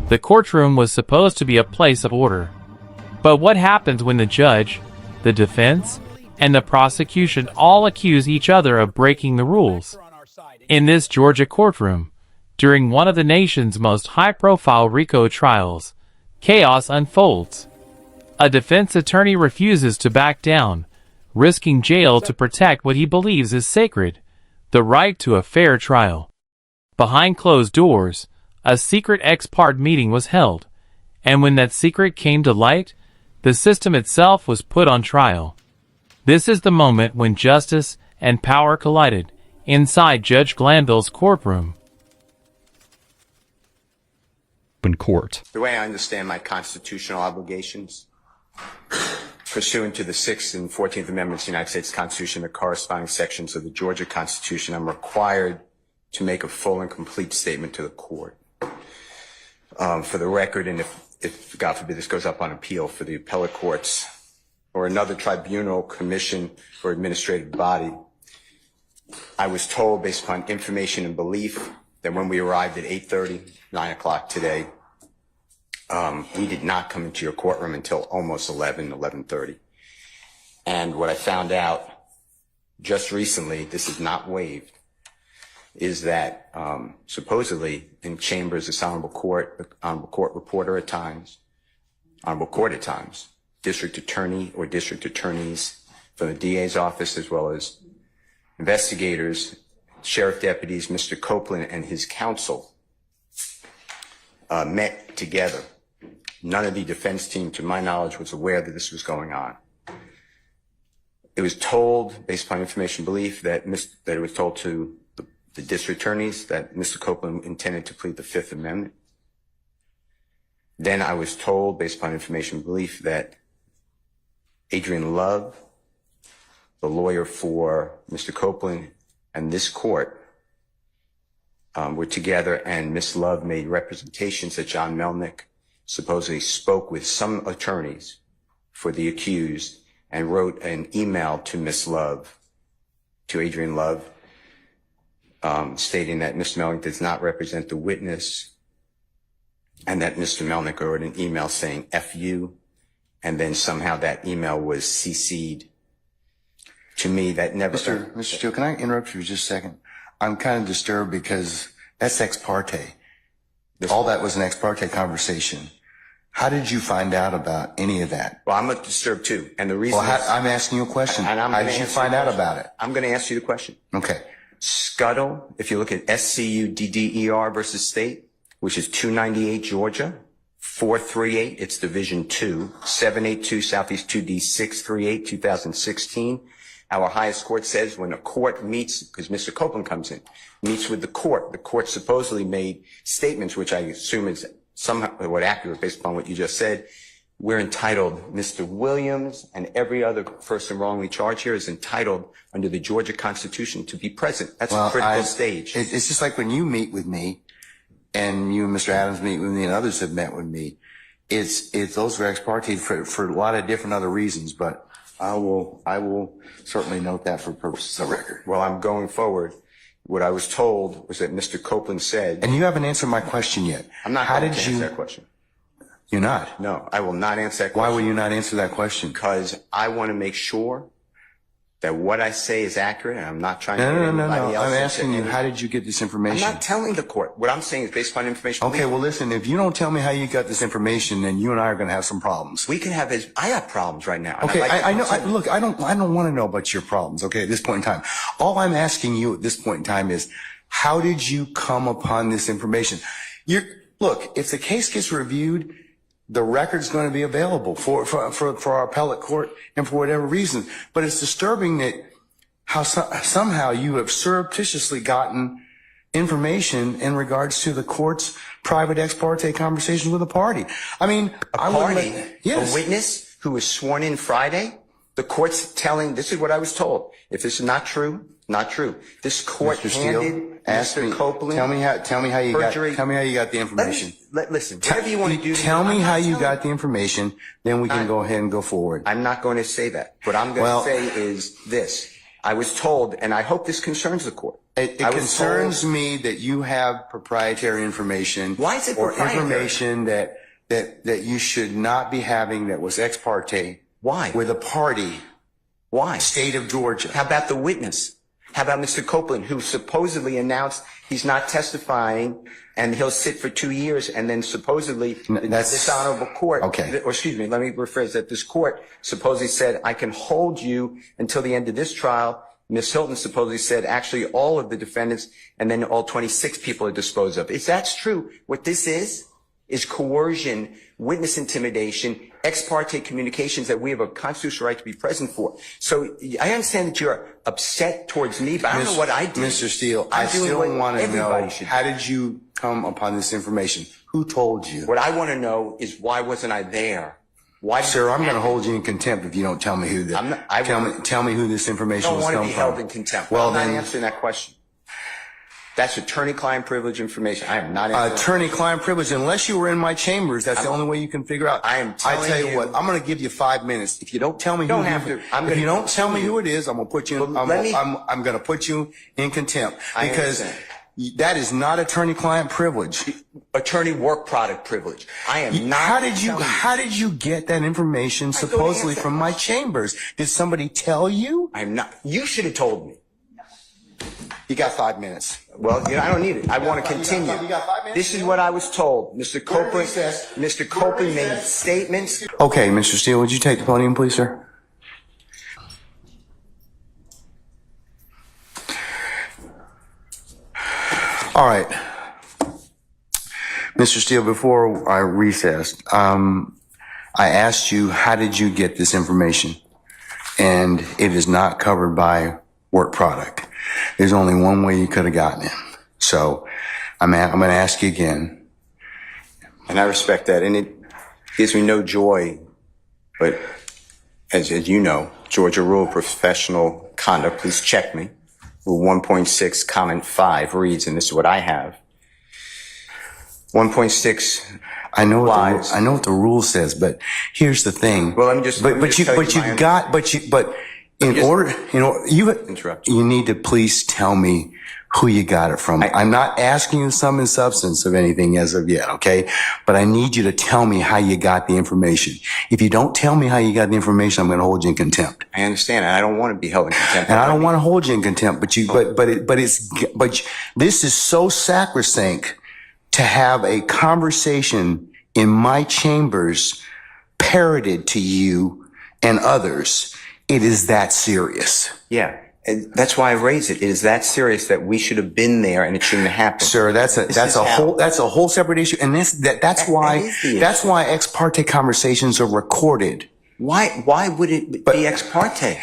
The courtroom was supposed to be a place of order. But what happens when the judge, the defense, and the prosecution all accuse each other of breaking the rules? In this Georgia courtroom, during one of the nation's most high-profile RICO trials, chaos unfolds. A defense attorney refuses to back down, risking jail to protect what he believes is sacred, the right to a fair trial. Behind closed doors, a secret ex parte meeting was held, and when that secret came to light, the system itself was put on trial. This is the moment when justice and power collided inside Judge Glanville's courtroom. In court. The way I understand my constitutional obligations, pursuant to the 6th and 14th Amendments of the United States Constitution, the corresponding sections of the Georgia Constitution, I'm required to make a full and complete statement to the court. For the record, and if God forbid this goes up on appeal for the appellate courts or another tribunal, commission, or administrative body, I was told, based upon information and belief, that when we arrived at 8:30, 9 o'clock today, we did not come into your courtroom until almost 11:30. And what I found out just recently, this is not waived, is that supposedly in chambers, this honorable court reporter at times, honorable court at times, district attorney or district attorneys from the DA's office, as well as investigators, sheriff deputies, Mr. Copeland and his counsel met together. None of the defense team, to my knowledge, was aware that this was going on. It was told, based upon information belief, that it was told to the district attorneys that Mr. Copeland intended to plead the Fifth Amendment. Then I was told, based upon information belief, that Adrian Love, the lawyer for Mr. Copeland, and this court were together, and Ms. Love made representations that John Melnick supposedly spoke with some attorneys for the accused and wrote an email to Ms. Love, to Adrian Love, stating that Mr. Melnick does not represent the witness, and that Mr. Melnick wrote an email saying F you, and then somehow that email was CC'd to me. That never... Mr. Steele, can I interrupt you for just a second? I'm kind of disturbed because that's ex parte. All that was an ex parte conversation. How did you find out about any of that? Well, I'm disturbed too. And the reason I'm asking you a question. How did you find out about it? I'm going to ask you the question. Okay. Scuttle, if you look at SCUDDER versus State, which is 298 Georgia, 438, it's Division 2, 782 Southeast 2D 638, 2016. Our highest court says when a court meets, because Mr. Copeland comes in, meets with the court supposedly made statements, which I assume is somewhat accurate based upon what you just said. We're entitled, Mr. Williams and every other person wrongly charged here is entitled under the Georgia Constitution to be present. That's a critical stage. It's just like when you meet with me and you and Mr. Adams meet with me and others have met with me. It's those are ex parte for a lot of different other reasons, but I will certainly note that for purposes of record. Well, I'm going forward. What I was told was that Mr. Copeland said... And you haven't answered my question yet. I'm not going to answer that question. You're not? No, I will not answer that question. Why will you not answer that question? Because I want to make sure that what I say is accurate, and I'm not trying to get No. anybody else. I'm asking you, how did you get this information? I'm not telling the court. What I'm saying is based upon information. Okay, well, listen, if you don't tell me how you got this information, then you and I are going to have some problems. We can have I have problems right now. Okay, I know. Look, I don't want to know about your problems, okay, at this point in time. All I'm asking you at this point in time is, how did you come upon this information? Look, if the case gets reviewed, the record's going to be available for our appellate court and for whatever reason. But it's disturbing that somehow you have surreptitiously gotten information in regards to the court's private ex parte conversation with a party. I mean, yes. A witness who was sworn in Friday, the court's telling, this is what I was told. If this is not true, not true. This court handed Mr. Copeland. Tell me how you got the information. Listen, whatever you want to do. Tell me how you got the information, then we can go ahead and go forward. I'm not going to say that. What I'm going to say is this. I was told, and I hope this concerns the court. It concerns me that you have proprietary information. Why is it or proprietary? Information that you should not be having that was ex parte. Why? With a party. Why? State of Georgia. How about the witness? How about Mr. Copeland, who supposedly announced he's not testifying and he'll sit for 2 years, and then supposedly this honorable court, or excuse me, let me rephrase that. This court supposedly said, I can hold you until the end of this trial. Ms. Hilton supposedly said, actually, all of the defendants and then all 26 people are disposed of. If that's true, what this is coercion, witness intimidation, ex parte communications that we have a constitutional right to be present for. So I understand that you're upset towards me, but I don't know what I did. Mr. Steele, I still want to know, how did you come upon this information? Who told you? What I want to know is, why wasn't I there? Why? Sir, I'm going to hold you in contempt if you don't tell me who tell me who this information was from. I don't want to come be from. held in contempt. Well, I'm not answering that question. That's attorney-client privilege information. I am not answering attorney-client privilege. Unless you were in my chambers, that's the only way you can figure out. I tell you what, I'm going to give you 5 minutes. If you don't tell me who if you don't tell me who it is, I'm going to put you. I'm going to put you in contempt because that is not attorney-client privilege. Attorney work product privilege. I am not. How did you get that information supposedly from my chambers? Did somebody tell you? I'm not. You should have told me. You got 5 minutes. Well, I don't need it. I want to continue. You got 5 minutes? This is what I was told. Mr. Copeland made statements. Okay, Mr. Steele, would you take the podium, please, sir? All right. Mr. Steele, before I recessed, I asked you, how did you get this information? And it is not covered by work product. There's only one way you could have gotten it. So I'm going to ask you again. And I respect that. And it gives me no joy. But as you know, Georgia Rule of Professional Conduct, please check me. Rule 1.6, comment 5 reads, and this is what I have. 1.6. I know what the rule says, but here's the thing. Well, let me just. You need to please tell me who you got it from. I'm not asking you sum and substance of anything as of yet, okay? But I need you to tell me how you got the information. If you don't tell me how you got the information, I'm going to hold you in contempt. I understand, and I don't want to be held in contempt. And I don't want to hold you in contempt, but this is so sacrosanct to have a conversation in my chambers parroted to you and others. It is that serious. Yeah. And that's why I raise it. It is that serious that we should have been there and it shouldn't have happened. Sir, that's a whole separate issue. And that's why ex parte conversations are recorded. Why would it be ex parte?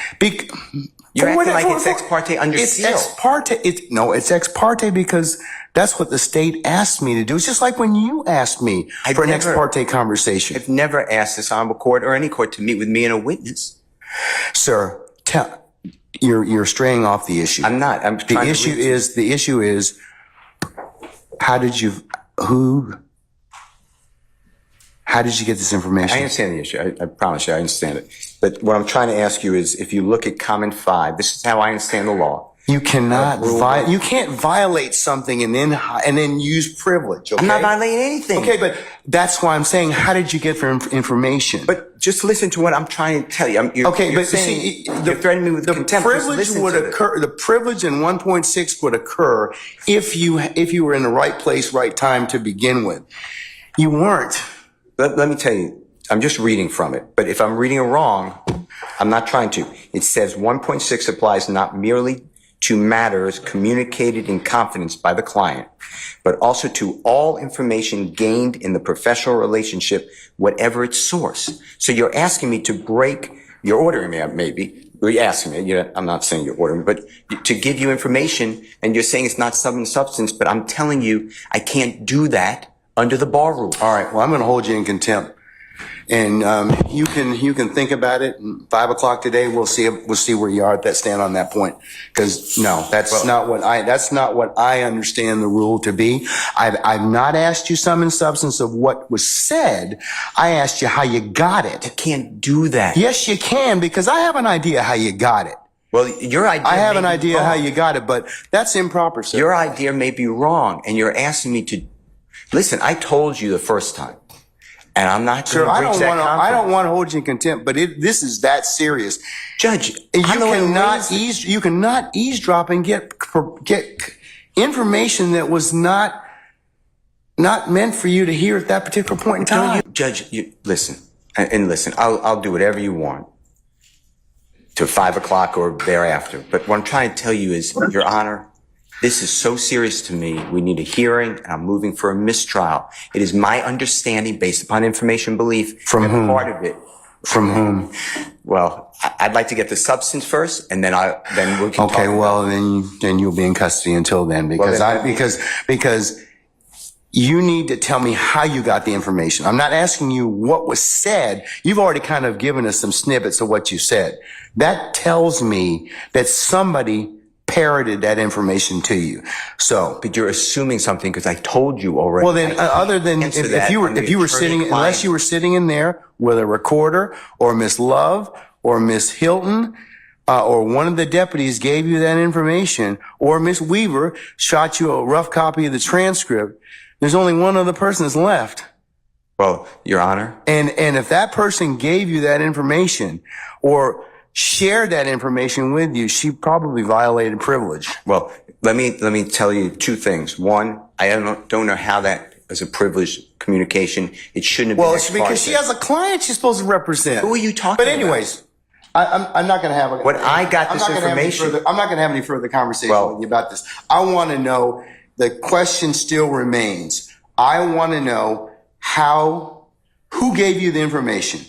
You're acting like it's ex parte under seal. It's ex parte. It's ex parte because that's what the state asked me to do. It's just like when you asked me for an ex parte conversation. I've never asked this honorable court or any court to meet with me and a witness. Sir, you're straying off the issue. I'm not. The issue is how did you get this information? I understand the issue. I promise you, I understand it. But what I'm trying to ask you is, if you look at comment 5, this is how I understand the law. You cannot you can't violate something and then use privilege. Okay? I'm not violating anything. Okay, but that's why I'm saying, how did you get information? But just listen to what I'm trying to tell you. You're threatening me with contempt. The privilege in 1.6 would occur if you were in the right place, right time to begin with. You weren't. Let me tell you. I'm just reading from it. But if I'm reading it wrong, I'm not trying to. It says 1.6 applies not merely to matters communicated in confidence by the client, but also to all information gained in the professional relationship, whatever its source. So you're asking me to break, you're ordering me, maybe, you're asking me, I'm not saying you're ordering me, but to give you information, and you're saying it's not some substance, but I'm telling you I can't do that under the bar rule. All right, well, I'm going to hold you in contempt. And you can think about it. 5 o'clock today, we'll see where you are at that stand on that point. Because no, that's not what I understand the rule to be. I've not asked you sum and substance of what was said. I asked you how you got it. I can't do that. Yes, you can, because I have an idea how you got it. Well, your idea. I have may an be idea how wrong. you got it, but that's improper, sir. Your idea may be wrong, and you're asking me to listen. I told you the first time, and I'm not going to breach that confidence. I don't want to hold you in contempt, but this is that serious. Judge, You cannot eavesdrop and get information that was not meant for you to hear at that particular point in time. Judge, listen, and listen. I'll do whatever you want to 5 o'clock or thereafter. But what I'm trying to tell you is, Your Honor, this is so serious to me. We need a hearing, and I'm moving for a mistrial. It is my understanding, based upon information belief, from whom? Part of it. From whom? Well, I'd like to get the substance first, and then we can. Okay, well, then you'll be in custody until then, because you need to tell me how you got the information. I'm not asking you what was said. You've already kind of given us some snippets of what you said. That tells me that somebody parroted that information to you. So, but you're assuming something because I told you already. Well, then, other than if you were sitting, unless you were sitting in there with a recorder, or Miss Love or Miss Hilton, or one of the deputies gave you that information, or Miss Weaver shot you a rough copy of the transcript, there's only one other person that's left. Well, Your Honor. And if that person gave you that information or shared that information with you, she probably violated privilege. Well, let me tell you two things. One, I don't know how that is a privileged communication. It shouldn't have been. Well, it's because she has a client she's supposed to represent. Who are you talking about? But anyways, I'm not going to have a... When I got this information... I'm not going to have any further conversation with you about this. I want to know, the question still remains. I want to know who gave you the information?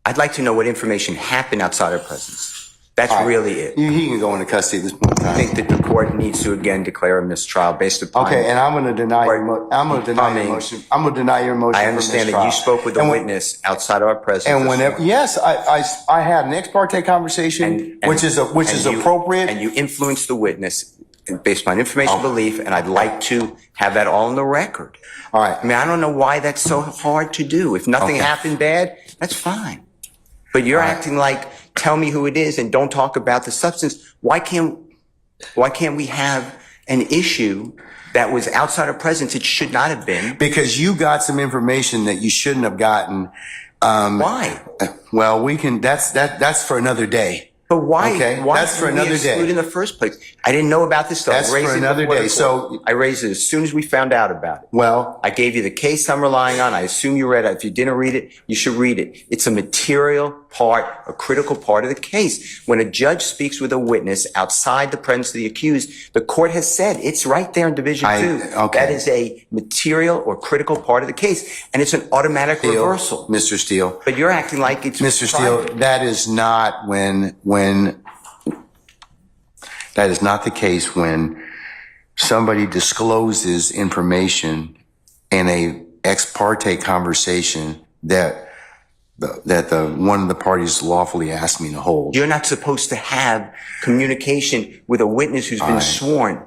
I'd like to know what information happened outside our presence. That's really it. He can go into custody at this point in time. I think that the court needs to again declare a mistrial based upon... Okay, and I'm going to deny your motion. I'm going to deny your motion. I understand that you spoke with a witness outside our presence. And whenever, yes, I had an ex parte conversation, which is appropriate. And you influenced the witness based on information belief, and I'd like to have that all on the record. All right. I mean, I don't know why that's so hard to do. If nothing happened bad, that's fine. But you're acting like, tell me who it is and don't talk about the substance. Why can't we have an issue that was outside our presence? It should not have been. Because you got some information that you shouldn't have gotten. Why? Well, that's for another day. But why? Okay, why that's for another day. In the first place, I didn't know about this stuff. That's for another day. So I raised it as soon as we found out about it. Well, I gave you the case I'm relying on. I assume you read it. If you didn't read it, you should read it. It's a material part, a critical part of the case. When a judge speaks with a witness outside the presence of the accused, the court has said it's right there in Division 2. Okay. That is a material or critical part of the case, and it's an automatic reversal. Mr. Steele. But you're acting like it's Mr. Steele, that is not that is not the case when somebody discloses information in a ex parte conversation that one of the parties lawfully asked me to hold. You're not supposed to have communication with a witness who's been sworn.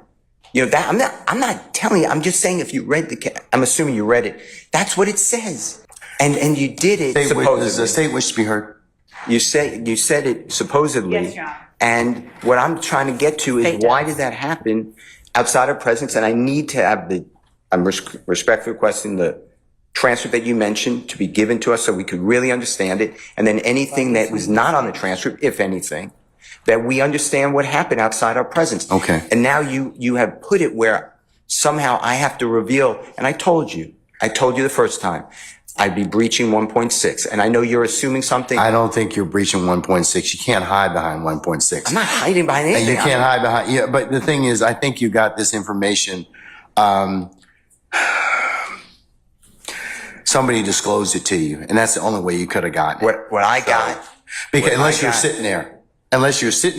You know, that I'm not telling you. I'm just saying if you read I'm assuming you read it. That's what it says. And you did it supposedly. Does the state wish to be heard? You said it supposedly. Yes, Your Honor. And what I'm trying to get to is why did that happen outside of presence? And I need to have I'm respectfully requesting the transcript that you mentioned to be given to us so we could really understand it. And then anything that was not on the transcript, if anything, that we understand what happened outside our presence. Okay. And now you have put it where somehow I have to reveal, and I told you the first time, I'd be breaching 1.6. And I know you're assuming something. I don't think you're breaching 1.6. You can't hide behind 1.6. I'm not hiding behind anything. And you can't hide behind, yeah, but the thing is, I think you got this information, somebody disclosed it to you, and that's the only way you could have gotten it. What I got. Because unless you're sitting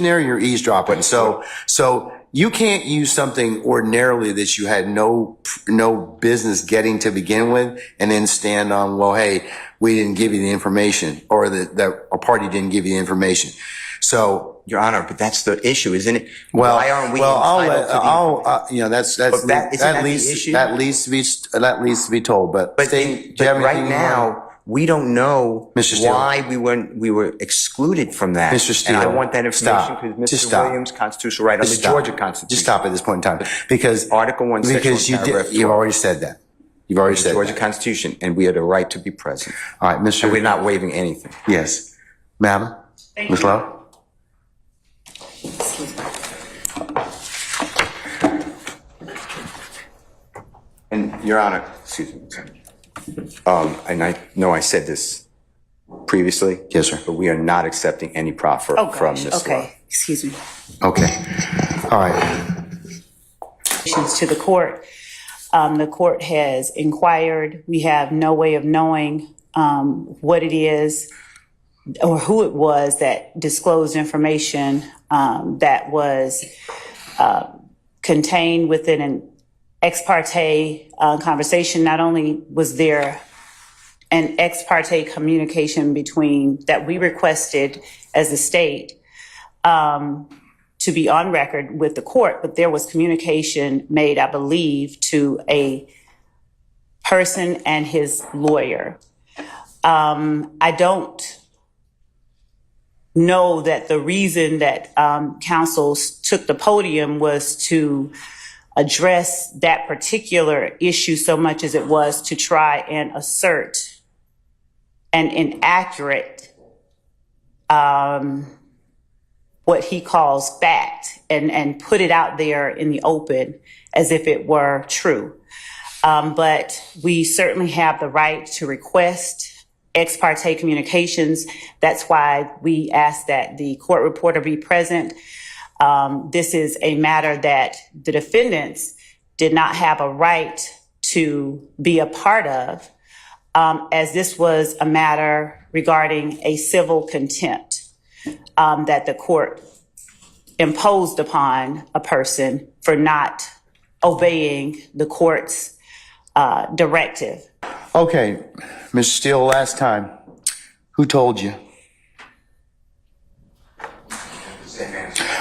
there, you're eavesdropping. So you can't use something ordinarily that you had no business getting to begin with, and then stand on, well, hey, we didn't give you the information, or that a party didn't give you the information. So, Your Honor, but that's the issue, isn't it? Well, why aren't we that leads to be told. But right now, We don't know Mr. Steele. why we were excluded from that. Mr. Steele, and I want that information stop. because Just Mr. stop. Williams' constitutional right under Just the stop. Georgia Constitution. Just stop at this point in time, because Article 1, Section 1, paragraph 12. you've already said that. You've already said Georgia that. Constitution, and we have the right to be present. All right, Mr. And we're not waiving anything. Yes, madam, Ms. Lowe. And Your Honor, excuse me. And I know I said this previously. Yes, sir. But we are not accepting any proffer from Ms. Lowe. Okay, excuse me. Okay. All right. To the court. The court has inquired. We have no way of knowing what it is or who it was that disclosed information that was contained within an ex parte conversation. Not only was there an ex parte communication between that we requested as a state to be on record with the court, but there was communication made, I believe, to a person and his lawyer. I don't know that the reason that counsel took the podium was to address that particular issue so much as it was to try and assert an inaccurate what he calls fact and put it out there in the open as if it were true. But we certainly have the right to request ex parte communications. That's why we ask that the court reporter be present. This is a matter that the defendants did not have a right to be a part of, as this was a matter regarding a civil contempt that the court imposed upon a person for not obeying the court's directive. Okay, Mr. Steele, last time, who told you?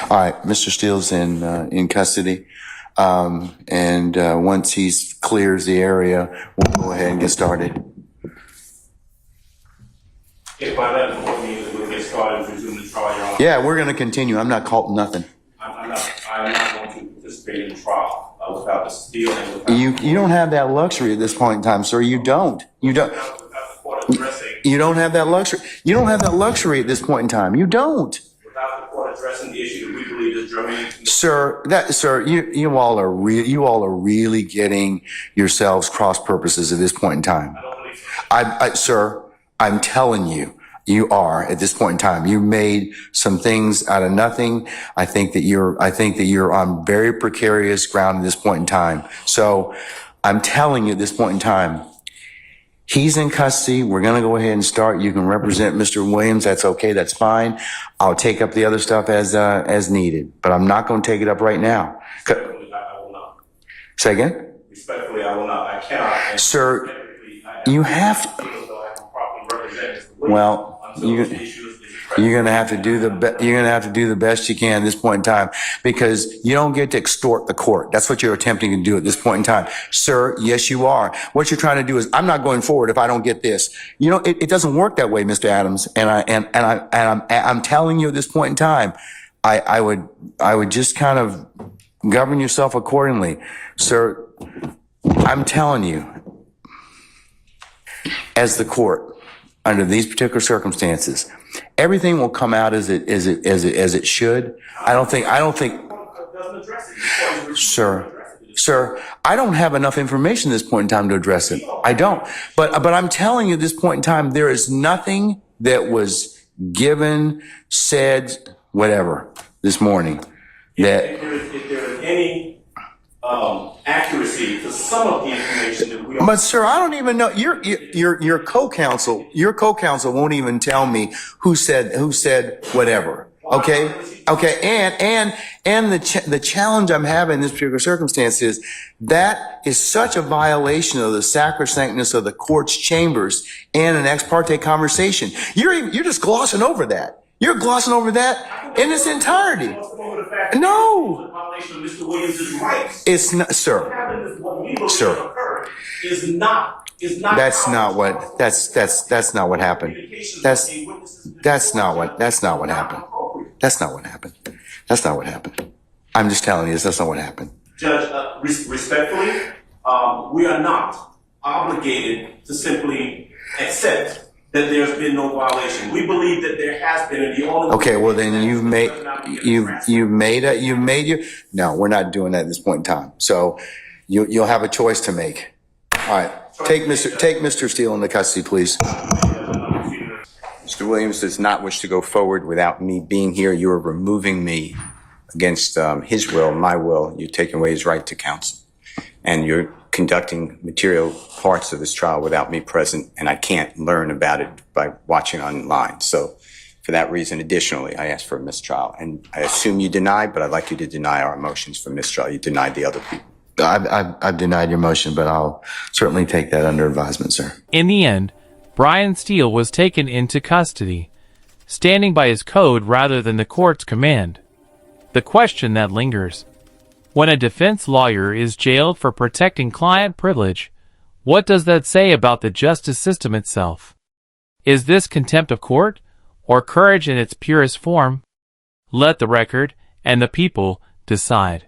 All right, Mr. Steele's in custody, and once he clears the area, we'll go ahead and get started. If by that point means we'll get started and resume the trial, Your Honor. Yeah, we're going to continue. I'm not caught nothing. I'm not going to participate in the trial without the Steele and without You don't have that luxury at this point in time, sir. You don't. without the court addressing You don't have that luxury. You don't have that luxury at this point in time. You don't. without the court addressing the issue that we believe is germane. Sir, you all are really getting yourselves cross purposes at this point in time. I don't believe so. Sir, I'm telling you, you are at this point in time. You made some things out of nothing. I think that you're on very precarious ground at this point in time. So I'm telling you at this point in time, he's in custody. We're going to go ahead and start. You can represent Mr. Williams. That's okay. That's fine. I'll take up the other stuff as needed, but I'm not going to take it up right now. Respectfully, I will not. Say again? Respectfully, I will not. I cannot. And Sir, technically, I you have to. feel as though I can properly represent Mr. Williams Well, until the issue is you're gonna have to do the best you can at this point in time, because you don't get to extort the court. That's what you're attempting to do at this point in time, sir. Yes, you are. What you're trying to do is, I'm not going forward if I don't get this. You know, it doesn't work that way, Mr. Adams. And I'm telling you at this point in time, I would just kind of govern yourself accordingly, sir. I'm telling you, as the court, under these particular circumstances, everything will come out as it should. I don't think, sir, I don't have enough information at this point in time to address it. I don't. But I'm telling you at this point in time, there is nothing that was given, said, whatever, this morning that. If there is any accuracy to some of the information that we are. But sir, I don't even know. Your co-counsel won't even tell me who said whatever. Okay. And the challenge I'm having in this particular circumstance is that is such a violation of the sacrosanctness of the court's chambers and an ex parte conversation. You're just glossing over that. You're glossing over that in its entirety. No. Mr. Williams' rights. It's not, sir. What we believe Sir. occurred is not is not. That's not what, that's not what happened. That's not what happened. That's not what happened. That's not what happened. I'm just telling you, that's not what happened. Judge, respectfully, we are not obligated to simply accept that there's been no violation. We believe that there has been, and the only. Okay, well then you've made your, no, we're not doing that at this point in time. So you'll have a choice to make. All right, take Mr. Steele into custody, please. Mr. Williams does not wish to go forward without me being here. You are removing me against his will, my will. You're taking away his right to counsel. And you're conducting material parts of this trial without me present, and I can't learn about it by watching online. So for that reason, additionally, I asked for a mistrial. And I assume you deny, but I'd like you to deny our motions for mistrial. You denied the other people. I've denied your motion, but I'll certainly take that under advisement, sir. In the end, Brian Steele was taken into custody, standing by his code rather than the court's command. The question that lingers: when a defense lawyer is jailed for protecting client privilege, what does that say about the justice system itself? Is this contempt of court, or courage in its purest form? Let the record and the people decide.